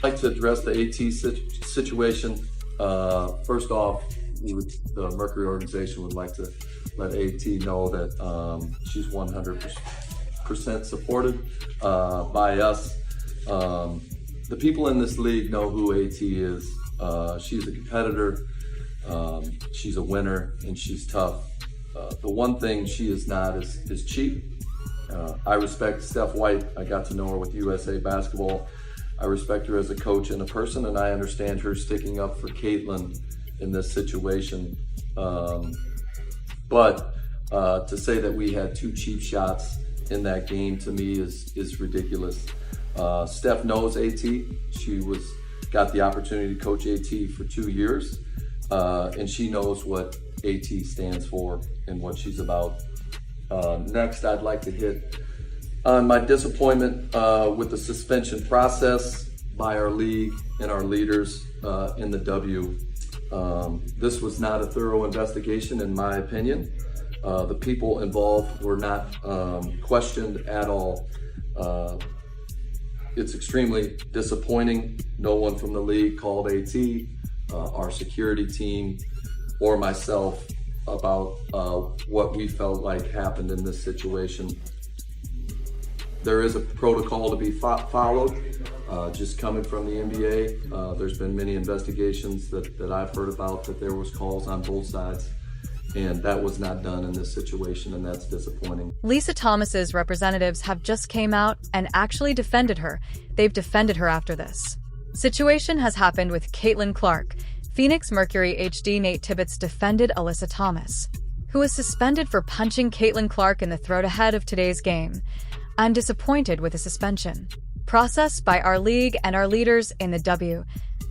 I'd like to address the AT situation. First off, the Mercury organization would like to let AT know that she's 100% supported by us. The people in this league know who AT is. She's a competitor, she's a winner, and she's tough. The one thing she is not is cheap. I respect Steph White. I got to know her with USA Basketball. I respect her as a coach and a person, and I understand her sticking up for Caitlin in this situation. But to say that we had two cheap shots in that game, to me, is ridiculous. Steph knows AT. She got the opportunity to coach AT for 2 years, and she knows what AT stands for and what she's about. Next, I'd like to hit on my disappointment with the suspension process by our league and our leaders in the W. This was not a thorough investigation, in my opinion. The people involved were not questioned at all. It's extremely disappointing. No one from the league called AT, our security team, or myself about what we felt like happened in this situation. There is a protocol to be followed. Just coming from the NBA, there's been many investigations that I've heard about that there was calls on both sides, and that was not done in this situation, and that's disappointing. Alyssa Thomas's representatives have just came out and actually defended her. They've defended her after this. Situation has happened with Caitlin Clark. Phoenix Mercury HD Nate Tibbetts defended Alyssa Thomas, who was suspended for punching Caitlin Clark in the throat ahead of today's game. I'm disappointed with the suspension process by our league and our leaders in the W.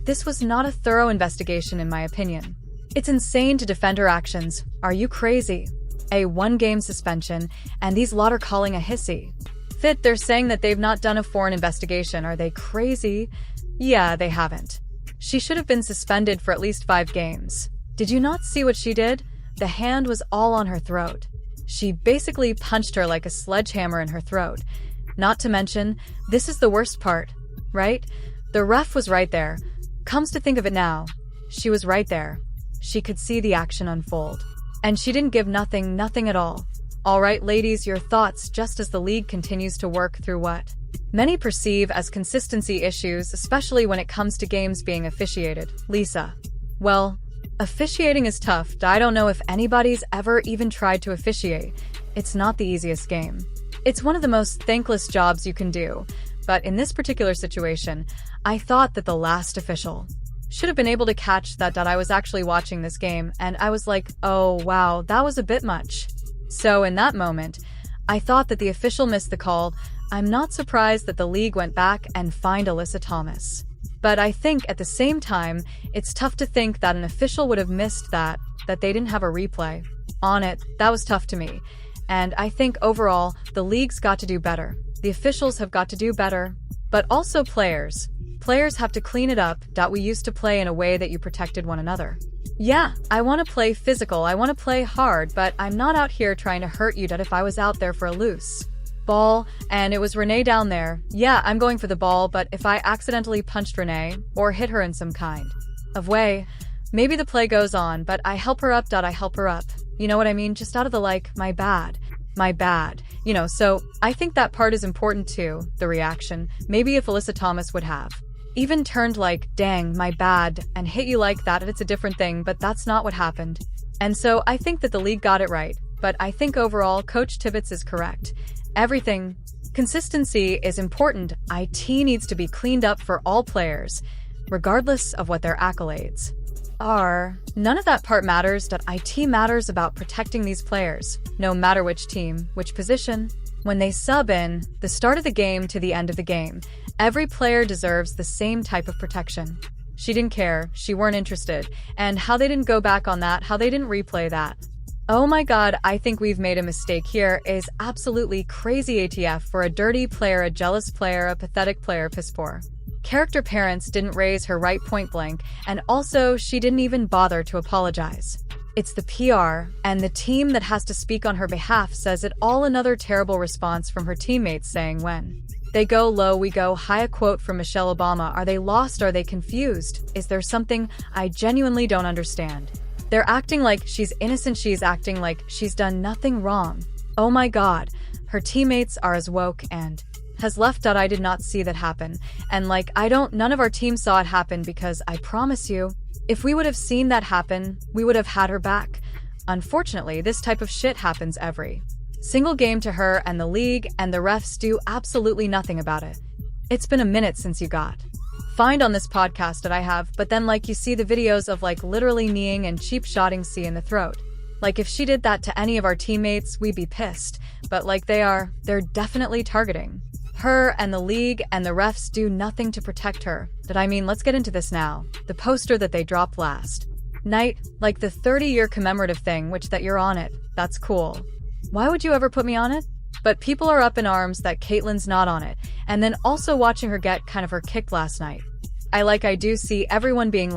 This was not a thorough investigation, in my opinion. It's insane to defend her actions. Are you crazy? A one-game suspension, and these lot are calling a hissy fit. They're saying that they've not done a foreign investigation. Are they crazy? Yeah, they haven't. She should have been suspended for at least 5 games. Did you not see what she did? The hand was all on her throat. She basically punched her like a sledgehammer in her throat. Not to mention, this is the worst part, right? The ref was right there. Comes to think of it now, she was right there. She could see the action unfold. And she didn't give nothing at all. All right, ladies, your thoughts just as the league continues to work through what many perceive as consistency issues, especially when it comes to games being officiated. Lisa. Well, officiating is tough. I don't know if anybody's ever even tried to officiate. It's not the easiest game. It's one of the most thankless jobs you can do. But in this particular situation, I thought that the last official should have been able to catch that I was actually watching this game, and I was like, oh wow, that was a bit much. So in that moment, I thought that the official missed the call. I'm not surprised that the league went back and fined Alyssa Thomas. But I think at the same time, it's tough to think that an official would have missed that they didn't have a replay on it. That was tough to me. And I think overall, the league's got to do better. The officials have got to do better. But also players. Players have to clean it up. We used to play in a way that you protected one another. Yeah, I want to play physical, I want to play hard, but I'm not out here trying to hurt you. That if I was out there for a loose ball and it was Renee down there, yeah, I'm going for the ball, but if I accidentally punched Renee or hit her in some kind of way, maybe the play goes on, but I help her up. I help her up. You know what I mean? Just out of the like, my bad. You know, so I think that part is important too, the reaction. Maybe if Alyssa Thomas would have even turned like, dang, my bad, and hit you like that, it's a different thing, but that's not what happened. And so I think that the league got it right, but I think overall Coach Tibbetts is correct. Everything. Consistency is important. IT needs to be cleaned up for all players, regardless of what their accolades are. None of that part matters. That IT matters about protecting these players, no matter which team, which position. When they sub in, the start of the game to the end of the game, every player deserves the same type of protection. She didn't care, she weren't interested, and how they didn't go back on that, how they didn't replay that. Oh my god, I think we've made a mistake here. Is absolutely crazy ATF for a dirty player, a jealous player, a pathetic player, piss poor. Character parents didn't raise her right point blank, and also she didn't even bother to apologize. It's the PR and the team that has to speak on her behalf, says it all. Another terrible response from her teammates saying when They go low, we go high. A quote from Michelle Obama. Are they lost? Are they confused? Is there something I genuinely don't understand? They're acting like she's innocent. She's acting like she's done nothing wrong. Oh my God. Her teammates are as woke and has left out. I did not see that happen. And none of our team saw it happen, because I promise you, if we would have seen that happen, we would have had her back. Unfortunately, this type of shit happens every single game to her, and the league and the refs do absolutely nothing about it. It's been a minute since you got fined on this podcast that I have, but then you see the videos of literally kneeing and cheap shotting C in the throat. If she did that to any of our teammates, we'd be pissed. But they're definitely targeting her, and the league and the refs do nothing to protect her. Let's get into this now. The poster that they dropped last night, the 30-year commemorative thing, which that you're on it. That's cool. Why would you ever put me on it? But people are up in arms that Caitlyn's not on it. And then also watching her get kind of her kicked last night. I do see everyone being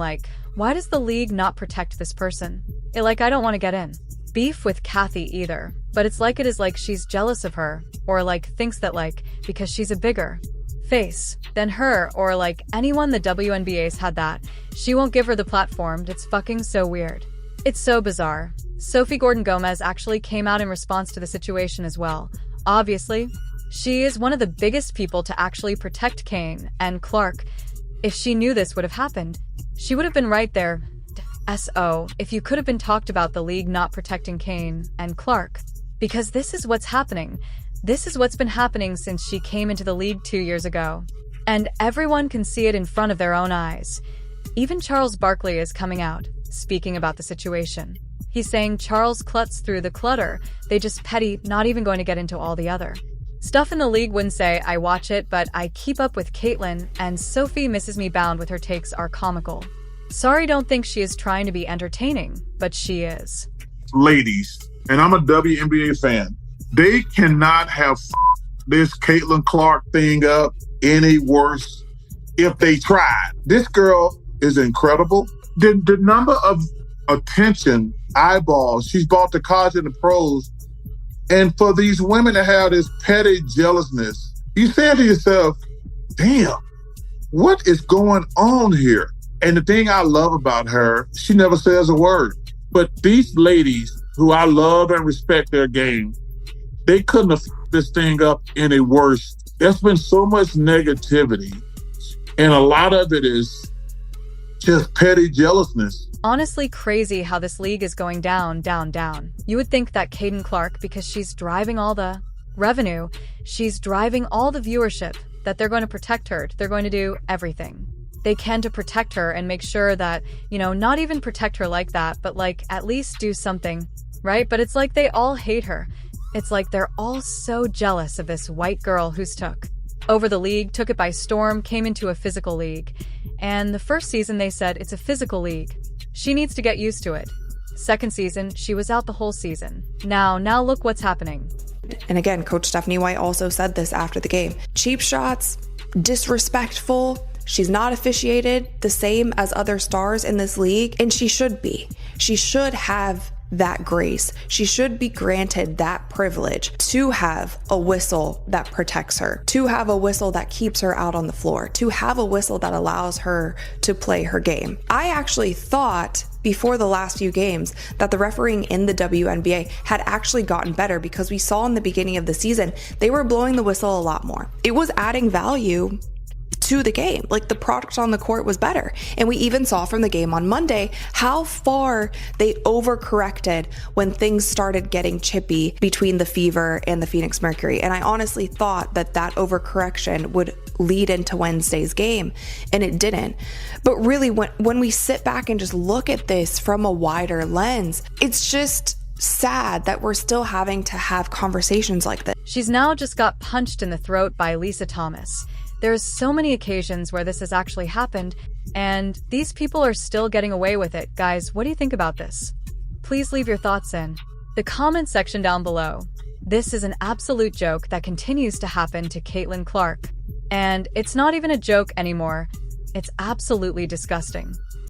why does the league not protect this person? I don't want to get in beef with Kathy either, but it's it is she's jealous of her, or thinks that because she's a bigger face than her, or anyone the WNBA's had that, she won't give her the platform. It's fucking so weird. It's so bizarre. Sophie Gordon-Gomez actually came out in response to the situation as well. Obviously, she is one of the biggest people to actually protect Kane and Clark. If she knew this would have happened, she would have been right there. So, if you could have been talked about the league not protecting Kane and Clark. Because this is what's happening. This is what's been happening since she came into the league 2 years ago. And everyone can see it in front of their own eyes. Even Charles Barkley is coming out, speaking about the situation. He's saying Charles cluts through the clutter. They just petty, not even going to get into all the other stuff in the league. Wouldn't say I watch it, but I keep up with Caitlyn, and Sophie misses me bound with her takes are comical. Sorry, don't think she is trying to be entertaining, but she is. Ladies, and I'm a WNBA fan, they cannot have this Caitlyn Clark thing up any worse if they tried. This girl is incredible. The number of attention, eyeballs she's brought to college and the pros, and for these women to have this petty jealousness, you say to yourself, damn, what is going on here? And the thing I love about her, she never says a word. But these ladies, who I love and respect their game, they couldn't have this thing up any worse. There's been so much negativity, and a lot of it is just petty jealousness. Honestly crazy how this league is going down, down, down. You would think that Caitlyn Clark, because she's driving all the revenue, she's driving all the viewership, that they're going to protect her. They're going to do everything they can to protect her and make sure that, not even protect her like that, but at least do something, right? But it's they all hate her. It's they're all so jealous of this white girl who's took over the league, took it by storm, came into a physical league. And the first season they said it's a physical league. She needs to get used to it. Second season, she was out the whole season. Now look what's happening. And again, Coach Stephanie White also said this after the game. Cheap shots, disrespectful. She's not officiated the same as other stars in this league, and she should be. She should have that grace. She should be granted that privilege to have a whistle that protects her, to have a whistle that keeps her out on the floor, to have a whistle that allows her to play her game. I actually thought before the last few games that the refereeing in the WNBA had actually gotten better, because we saw in the beginning of the season, they were blowing the whistle a lot more. It was adding value to the game. The product on the court was better. And we even saw from the game on Monday how far they overcorrected when things started getting chippy between the Fever and the Phoenix Mercury. And I honestly thought that overcorrection would lead into Wednesday's game, and it didn't. But really, when we sit back and just look at this from a wider lens, it's just sad that we're still having to have conversations like this. She's now just got punched in the throat by Alyssa Thomas. There's so many occasions where this has actually happened, and these people are still getting away with it. Guys, what do you think about this? Please leave your thoughts in the comment section down below. This is an absolute joke that continues to happen to Caitlyn Clark. And it's not even a joke anymore. It's absolutely disgusting.